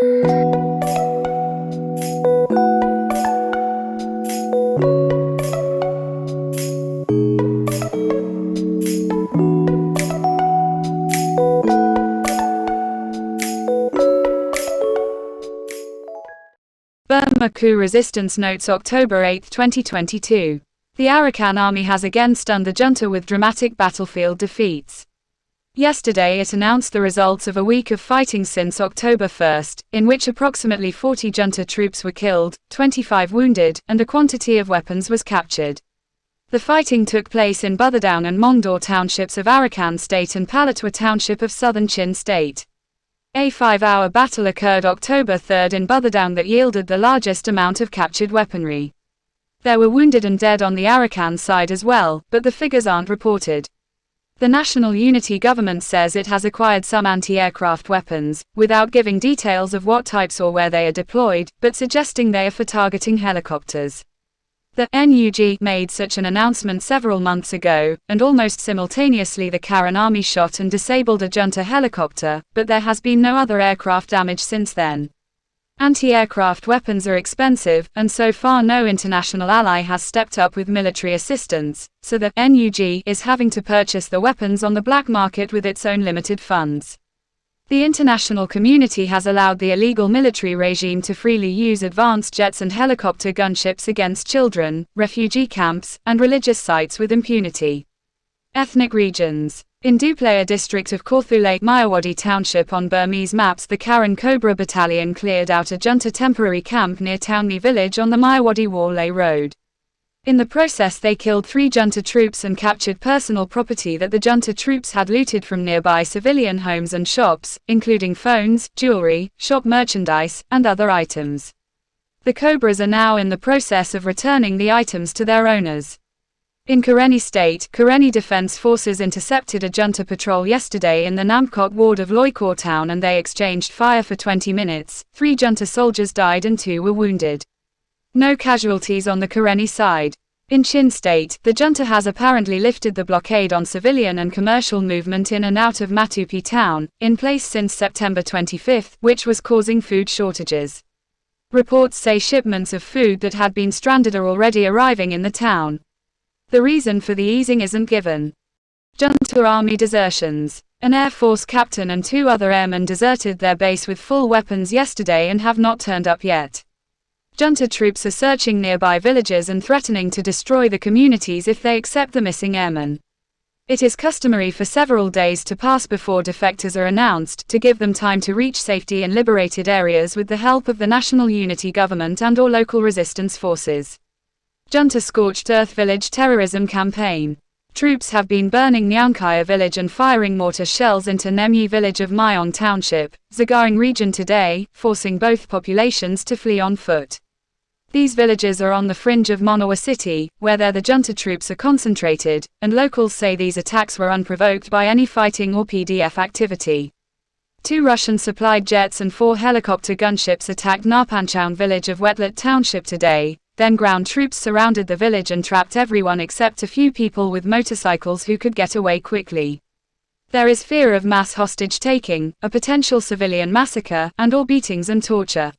Burma coup resistance notes October 8, 2022. The Arakan Army has again stunned the junta with dramatic battlefield defeats. Yesterday it announced the results of a week of fighting since October 1, in which approximately 40 junta troops were killed, 25 wounded, and a quantity of weapons was captured. The fighting took place in Buthidaung and Maungdaw townships of Arakan State and Paletwa township of southern Chin State. A 5-hour battle occurred October 3 in Buthidaung that yielded the largest amount of captured weaponry. There were wounded and dead on the Arakan side as well, but the figures aren't reported. The National Unity Government says it has acquired some anti-aircraft weapons, without giving details of what types or where they are deployed, but suggesting they are for targeting helicopters. The NUG made such an announcement several months ago, and almost simultaneously the Arakan Army shot and disabled a junta helicopter, but there has been no other aircraft damage since then. Anti-aircraft weapons are expensive, and so far no international ally has stepped up with military assistance, so the NUG is having to purchase the weapons on the black market with its own limited funds. The international community has allowed the illegal military regime to freely use advanced jets and helicopter gunships against children, refugee camps, and religious sites with impunity. Ethnic regions. In Duplaya district of Korthulake Mayawadi township on Burmese maps, the Karen Cobra Battalion cleared out a junta temporary camp near Townley village on the Mayawadi-Warlay road. In the process they killed 3 junta troops and captured personal property that the junta troops had looted from nearby civilian homes and shops, including phones, jewelry, shop merchandise, and other items. The Cobras are now in the process of returning the items to their owners. In Karenni State, Karenni Defense Forces intercepted a junta patrol yesterday in the Namkok ward of Loikor town and they exchanged fire for 20 minutes. 3 junta soldiers died and 2 were wounded. No casualties on the Karenni side. In Chin State, the junta has apparently lifted the blockade on civilian and commercial movement in and out of Matupi town, in place since September 25, which was causing food shortages. Reports say shipments of food that had been stranded are already arriving in the town. The reason for the easing isn't given. Junta Army desertions. An Air Force captain and 2 other airmen deserted their base with full weapons yesterday and have not turned up yet. Junta troops are searching nearby villages and threatening to destroy the communities if they accept the missing airmen. It is customary for several days to pass before defectors are announced, to give them time to reach safety in liberated areas with the help of the National Unity Government and/or local resistance forces. Junta Scorched Earth Village Terrorism Campaign. Troops have been burning Nyankaya village and firing mortar shells into Nemyi village of Myong Township, Zagaring region today, forcing both populations to flee on foot. These villages are on the fringe of Monawa city, where the junta troops are concentrated, and locals say these attacks were unprovoked by any fighting or PDF activity. 2 Russian-supplied jets and 4 helicopter gunships attacked Narpanchaung village of Wetlet Township today. Then ground troops surrounded the village and trapped everyone except a few people with motorcycles who could get away quickly. There is fear of mass hostage-taking, a potential civilian massacre, and/or beatings and torture.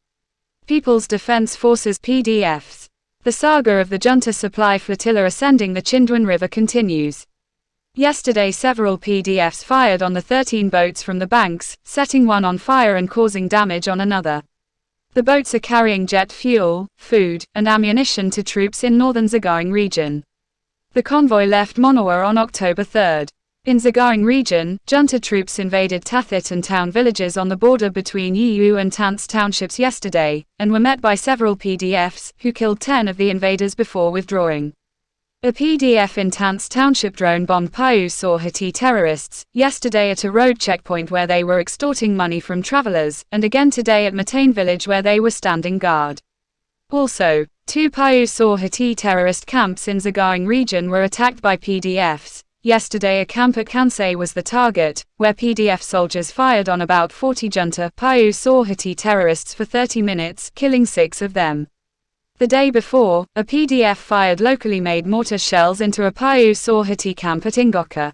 People's Defense Forces PDFs. The saga of the junta supply flotilla ascending the Chindwan River continues. Yesterday several PDFs fired on the 13 boats from the banks, setting one on fire and causing damage on another. The boats are carrying jet fuel, food, and ammunition to troops in northern Zagaring region. The convoy left Monawa on October 3. In Zagaring region, junta troops invaded Tathit and town villages on the border between Yiu and Tants townships yesterday, and were met by several PDFs, who killed 10 of the invaders before withdrawing. A PDF in Tants township drone bombed Payu Saw Hati terrorists, yesterday at a road checkpoint where they were extorting money from travelers, and again today at Matain village where they were standing guard. Also, 2 Payu Saw Hati terrorist camps in Zagaring region were attacked by PDFs. Yesterday a camp at Kansai was the target, where PDF soldiers fired on about 40 junta Payu Saw Hati terrorists for 30 minutes, killing 6 of them. The day before, a PDF fired locally made mortar shells into a Payu Saw Hati camp at Ingoka.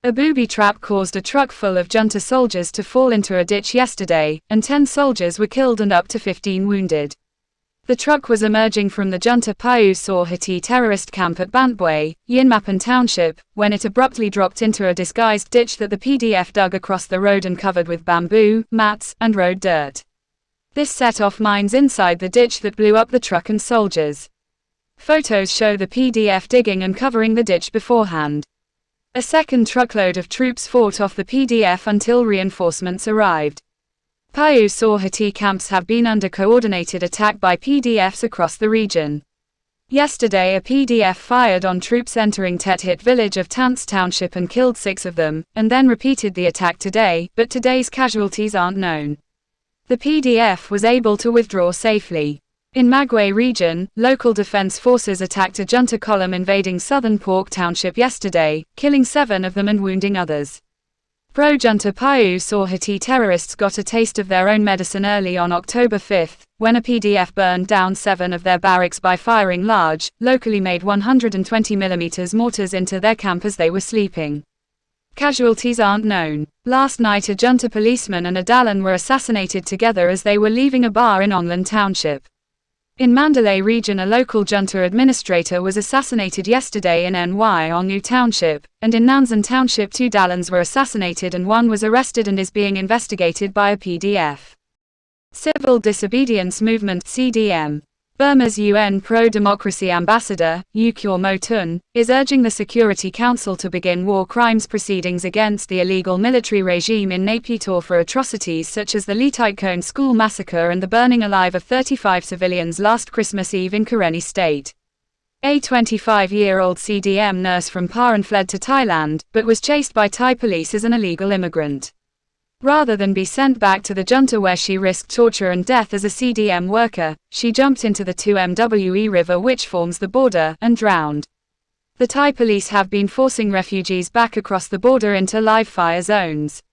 A booby trap caused a truck full of junta soldiers to fall into a ditch yesterday, and 10 soldiers were killed and up to 15 wounded. The truck was emerging from the junta Payu Saw Hati terrorist camp at Bantbue, Yinmapan Township, when it abruptly dropped into a disguised ditch that the PDF dug across the road and covered with bamboo, mats, and road dirt. This set off mines inside the ditch that blew up the truck and soldiers. Photos show the PDF digging and covering the ditch beforehand. A second truckload of troops fought off the PDF until reinforcements arrived. Payu Saw Hati camps have been under coordinated attack by PDFs across the region. Yesterday a PDF fired on troops entering Tethit village of Tants Township and killed 6 of them, and then repeated the attack today, but today's casualties aren't known. The PDF was able to withdraw safely. In Magwe region, local defense forces attacked a junta column invading southern Pork Township yesterday, killing 7 of them and wounding others. Pro-junta Payu Saw Hati terrorists got a taste of their own medicine early on October 5, when a PDF burned down 7 of their barracks by firing large, locally made 120mm mortars into their camp as they were sleeping. Casualties aren't known. Last night a junta policeman and a Dalan were assassinated together as they were leaving a bar in Onglan Township. In Mandalay region a local junta administrator was assassinated yesterday in Ny Ongu Township, and in Nansan Township 2 Dalans were assassinated and 1 was arrested and is being investigated by a PDF. Civil Disobedience Movement (CDM). Burma's UN pro-democracy ambassador, Ukyor Motun, is urging the Security Council to begin war crimes proceedings against the illegal military regime in Naypyidaw for atrocities such as the Litaikone school massacre and the burning alive of 35 civilians last Christmas Eve in Karenni State. A 25-year-old CDM nurse from Paran fled to Thailand, but was chased by Thai police as an illegal immigrant. Rather than be sent back to the junta where she risked torture and death as a CDM worker, she jumped into the 2Mwe River which forms the border, and drowned. The Thai police have been forcing refugees back across the border into live fire zones.